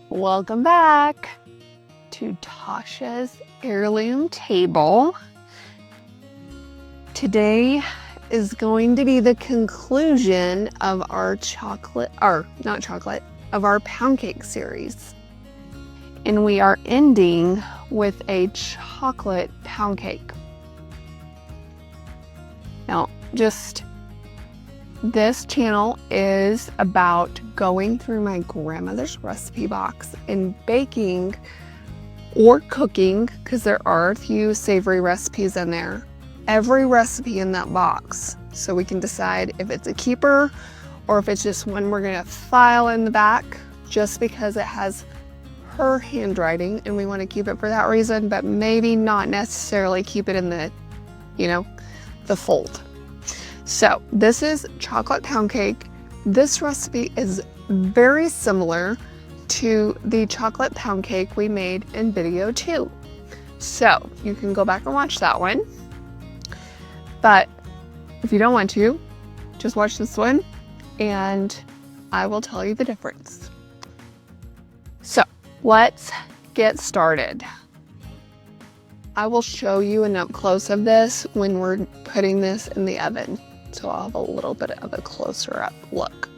Welcome back to Tasha's Heirloom table. Today is going to be the conclusion of our pound cake series. And we are ending with a chocolate pound cake. Now, this channel is about going through my grandmother's recipe box and baking or cooking, because there are a few savory recipes in there, every recipe in that box, so we can decide if it's a keeper or if it's just one we're going to file in the back just because it has her handwriting and we want to keep it for that reason, but maybe not necessarily keep it in the, the fold. So this is chocolate pound cake. This recipe is very similar to the chocolate pound cake we made in video 2. So you can go back and watch that one. But if you don't want to, just watch this one and I will tell you the difference. So let's get started. I will show you an up close of this when we're putting this in the oven. So I'll have a little bit of a closer up look.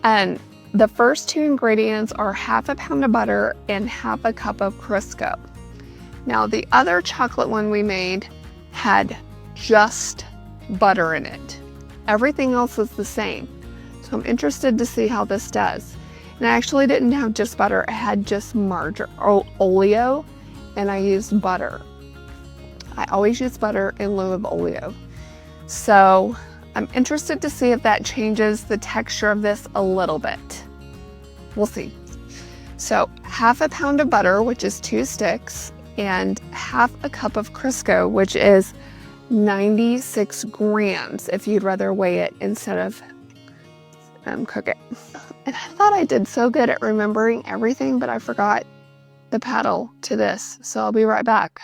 And the first 2 ingredients are half a pound of butter and half a cup of Crisco. Now the other chocolate one we made had just butter in it. Everything else is the same. So I'm interested to see how this does. And I actually didn't have just butter, I had just oleo, and I used butter. I always use butter in lieu of oleo. So I'm interested to see if that changes the texture of this a little bit. We'll see. So half a pound of butter, which is 2 sticks, and half a cup of Crisco, which is 96 grams if you'd rather weigh it instead of cook it. And I thought I did so good at remembering everything, but I forgot the paddle to this. So I'll be right back.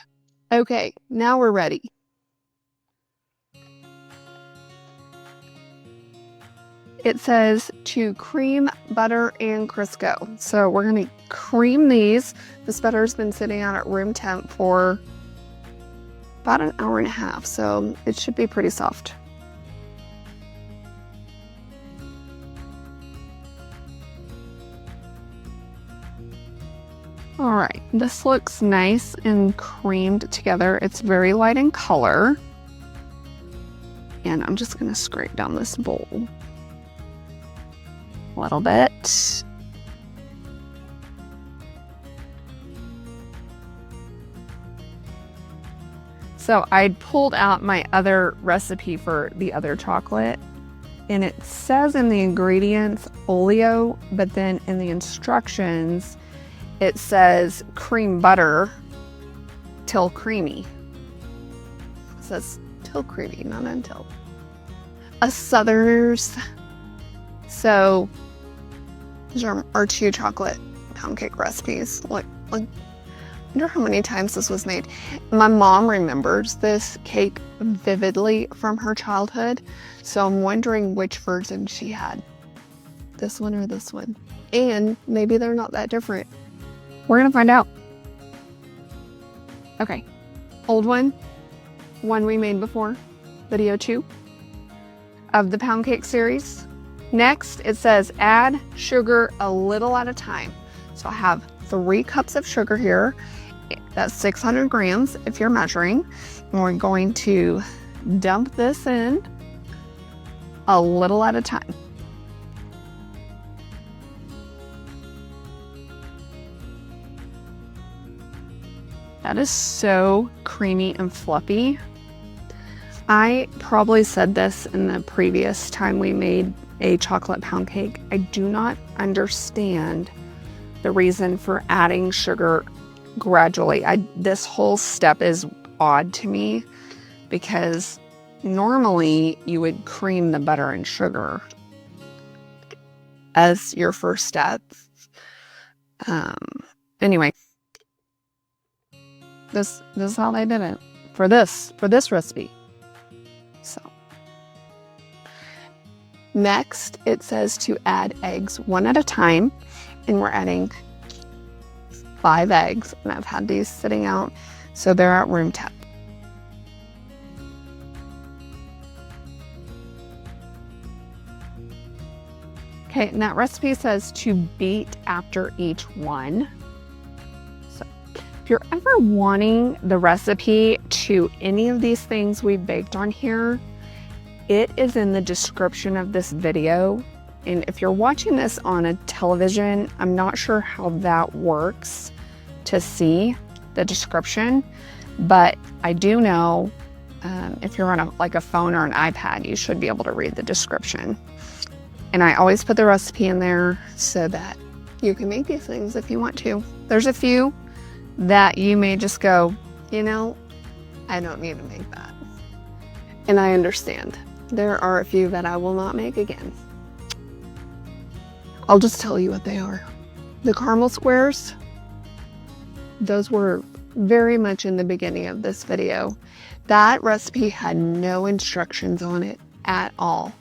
Okay, now we're ready. It says to cream, butter, and Crisco. So we're going to cream these. This butter's been sitting out at room temp for about an hour and a half, so it should be pretty soft. All right, this looks nice and creamed together. It's very light in color. And I'm just going to scrape down this bowl a little bit. So I pulled out my other recipe for the other chocolate, and it says in the ingredients oleo, but then in the instructions it says cream butter till creamy. It says till creamy, not until. A Southerners. So these are our 2 chocolate pound cake recipes. I wonder how many times this was made. My mom remembers this cake vividly from her childhood, so I'm wondering which version she had. This one or this one. And maybe they're not that different. We're gonna find out. Okay, old one we made before, video 2 of the pound cake series. Next, it says add sugar a little at a time. So I have 3 cups of sugar here. That's 600 grams if you're measuring. And we're going to dump this in a little at a time. That is so creamy and fluffy. I probably said this in the previous time we made a chocolate pound cake. I do not understand the reason for adding sugar gradually. This whole step is odd to me because normally you would cream the butter and sugar as your first step. Anyway, this is how they did it for this recipe. So next, it says to add eggs 1 at a time, and we're adding 5 eggs, and I've had these sitting out, so they're at room temp. Okay, and that recipe says to beat after each one. So if you're ever wanting the recipe to any of these things we baked on here, it is in the description of this video. And if you're watching this on a television, I'm not sure how that works to see the description, but I do know if you're on a phone or an iPad, you should be able to read the description. And I always put the recipe in there so that you can make these things if you want to. There's a few that you may just go, you know, I don't need to make that. And I understand. There are a few that I will not make again. I'll just tell you what they are. The caramel squares, those were very much in the beginning of this video. That recipe had no instructions on it at all.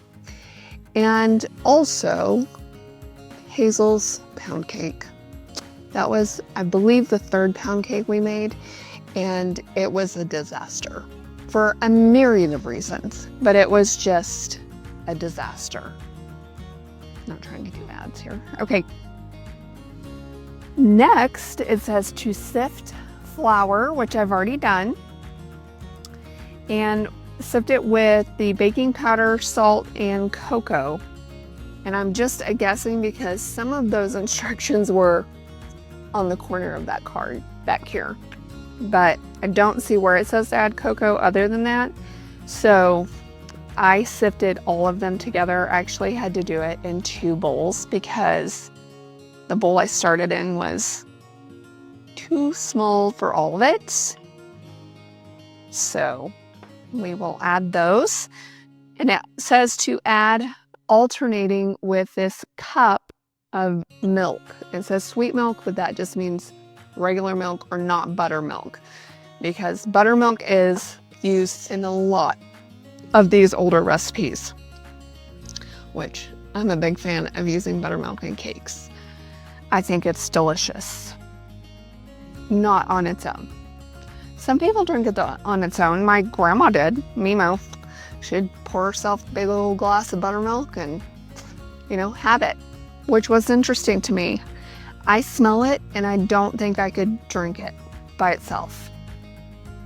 And also Hazel's pound cake. That was, I believe, the 3rd pound cake we made, and it was a disaster for a myriad of reasons, but it was just a disaster. Not trying to do ads here. Okay. Next, it says to sift flour, which I've already done, and sift it with the baking powder, salt, and cocoa. And I'm just guessing because some of those instructions were on the corner of that card back here, but I don't see where it says to add cocoa other than that. So I sifted all of them together. I actually had to do it in 2 bowls because the bowl I started in was too small for all of it. So we will add those. And it says to add alternating with this cup of milk. It says sweet milk, but that just means regular milk or not buttermilk, because buttermilk is used in a lot of these older recipes, which I'm a big fan of using buttermilk in cakes. I think it's delicious, not on its own. Some people drink it on its own. My grandma did, Mimo. She'd pour herself a big old glass of buttermilk and, you know, have it, which was interesting to me. I smell it and I don't think I could drink it by itself,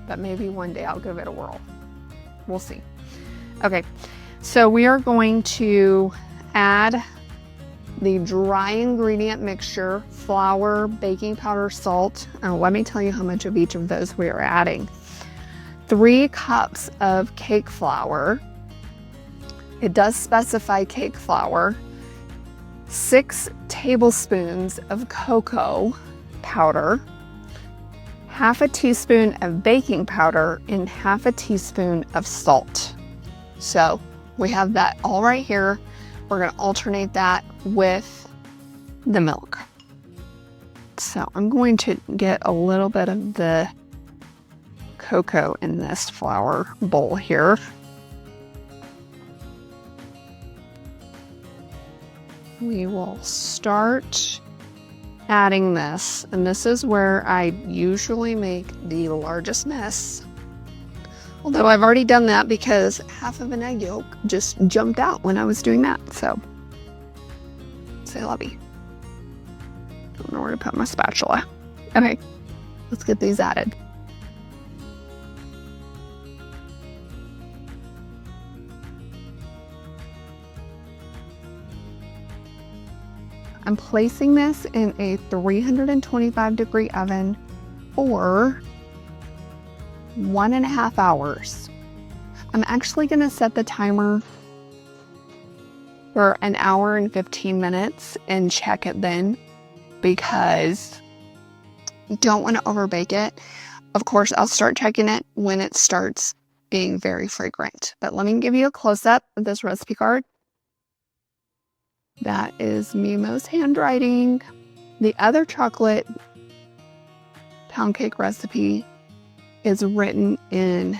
but maybe one day I'll give it a whirl. We'll see. Okay, so we are going to add the dry ingredient mixture, flour, baking powder, salt. Let me tell you how much of each of those we are adding. 3 cups of cake flour. It does specify cake flour. 6 tablespoons of cocoa powder, half a teaspoon of baking powder, and half a teaspoon of salt. So we have that all right here. We're going to alternate that with the milk. So I'm going to get a little bit of the cocoa in this flour bowl here. We will start adding this, and this is where I usually make the largest mess. Although I've already done that because half of an egg yolk just jumped out when I was doing that. So, say lovey. Don't know where to put my spatula. Okay, let's get these added. I'm placing this in a 325-degree oven for 1.5 hours. I'm actually going to set the timer for 1 hour and 15 minutes and check it then, because you don't want to overbake it. Of course, I'll start checking it when it starts being very fragrant. But let me give you a close-up of this recipe card. That is Mimo's handwriting. The other chocolate pound cake recipe is written in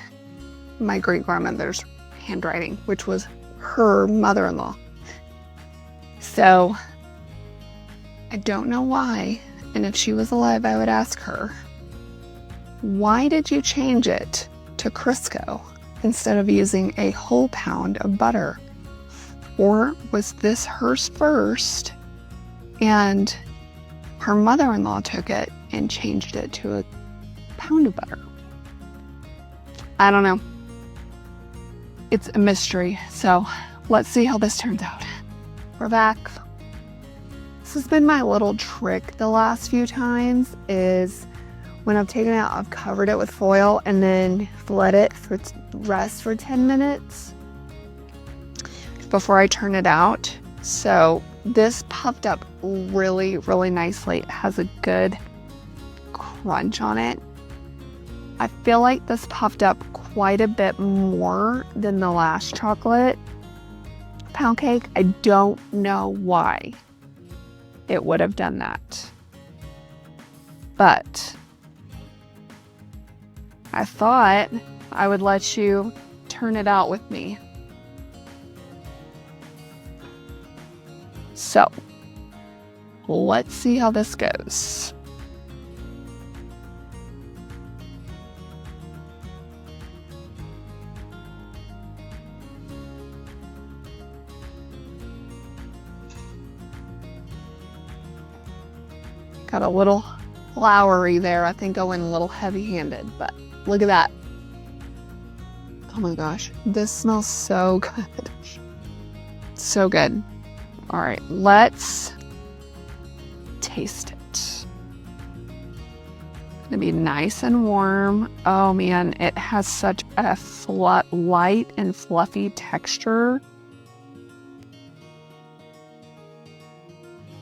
my great-grandmother's handwriting, which was her mother-in-law. So I don't know why, and if she was alive, I would ask her, why did you change it to Crisco instead of using a whole pound of butter? Or was this hers first and her mother-in-law took it and changed it to a pound of butter? I don't know. It's a mystery, so let's see how this turns out. We're back. This has been my little trick the last few times, is when I've taken it out, I've covered it with foil and then let it rest for 10 minutes before I turn it out. So this puffed up really, really nicely. It has a good crunch on it. I feel like this puffed up quite a bit more than the last chocolate pound cake. I don't know why it would have done that, but I thought I would let you turn it out with me. So let's see how this goes. Got a little floury there. I think I went a little heavy-handed, but look at that. Oh my gosh, this smells so good. So good. All right, let's taste it. It's gonna be nice and warm. Oh man, it has such a light and fluffy texture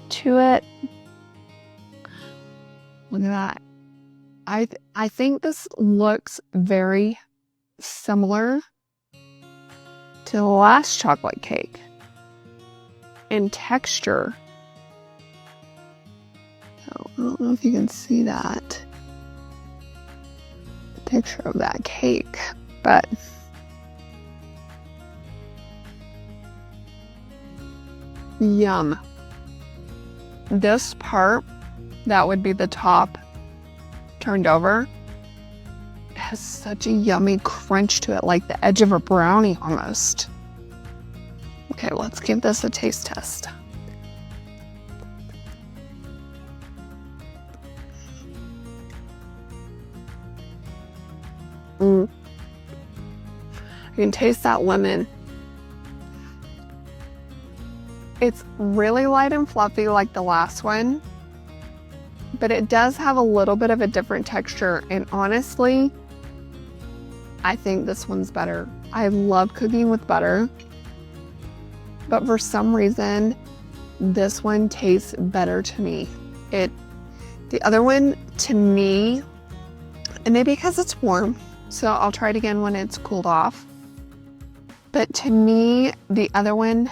to it. Look at that. I think this looks very similar to the last chocolate cake in texture. So I don't know if you can see that, the picture of that cake, but yum. This part, that would be the top turned over, it has such a yummy crunch to it, like the edge of a brownie almost. Okay, let's give this a taste test. You can taste that lemon. It's really light and fluffy like the last one, but it does have a little bit of a different texture, and honestly, I think this one's better. I love cooking with butter, but for some reason, this one tastes better to me. The other one, to me, and maybe because it's warm, so I'll try it again when it's cooled off, but to me, the other one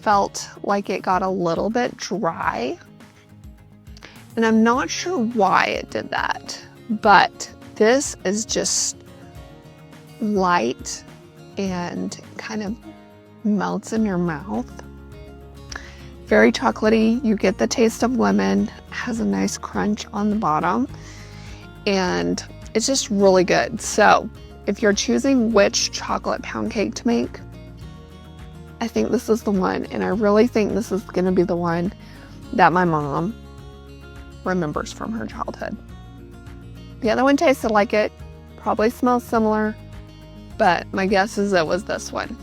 felt like it got a little bit dry, and I'm not sure why it did that, but this is just light and kind of melts in your mouth. Very chocolatey. You get the taste of lemon, has a nice crunch on the bottom, and it's just really good. So if you're choosing which chocolate pound cake to make, I think this is the one, and I really think this is going to be the one that my mom remembers from her childhood. The other one tasted like it, probably smells similar, but my guess is it was this one.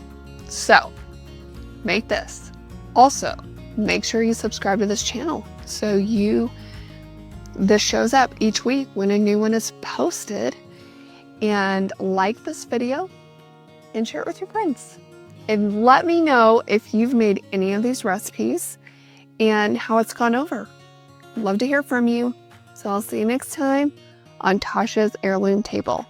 So make this. Also, make sure you subscribe to this channel so this shows up each week when a new one is posted, and like this video and share it with your friends. And let me know if you've made any of these recipes and how it's gone over. Love to hear from you. So I'll see you next time on Tasha's Heirloom Table.